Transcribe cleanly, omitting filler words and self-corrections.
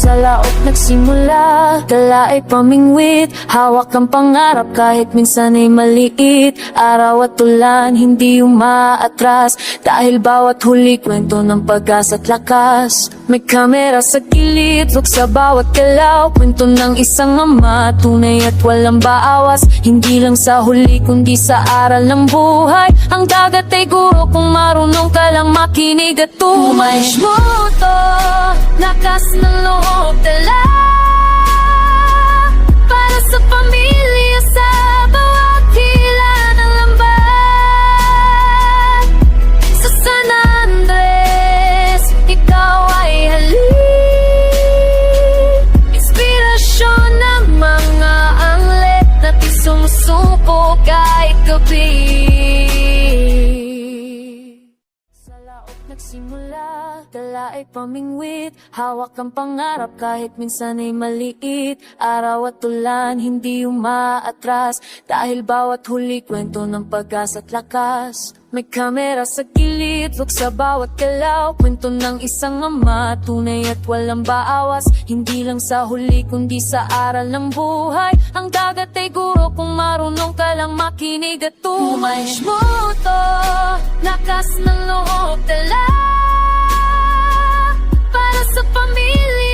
Sa laot nagsimula, tala ay pamingwit. Hawak ang pangarap kahit minsan ay maliit. Araw at ulan, hindi umaatras, dahil bawat huli kwento ng pag-asa at lakas. May kamera sa gilid, look sa bawat galaw. Kwento ng isang ama, tunay at walang baawas. Hindi lang sa huli kundi sa aral ng buhay. Ang dagat ay guro kung marunong ka lang makinig at tumays mo to. Lakas ng loob dala para sa pamilya, sa bawat hila ng lambat. Sa San Andres, ikaw ay halik. Inspirasyon ng mga anglet natin sumusupo kahit gabi. Nagsimula, tala ay pamingwit. Hawak ang pangarap kahit minsan ay maliit. Araw at ulan, hindi umaatras, dahil bawat huli kwento ng pag-asa at lakas. May kamera sa gilid, look sa bawat galaw. Kwento ng isang ama, tunay at walang baawas. Hindi lang sa huli kundi sa aral ng buhay. Ang dagat ay guro kung marunong ka lang makinig at tumays mo to. Lakas ng loob dala para sa pamilya,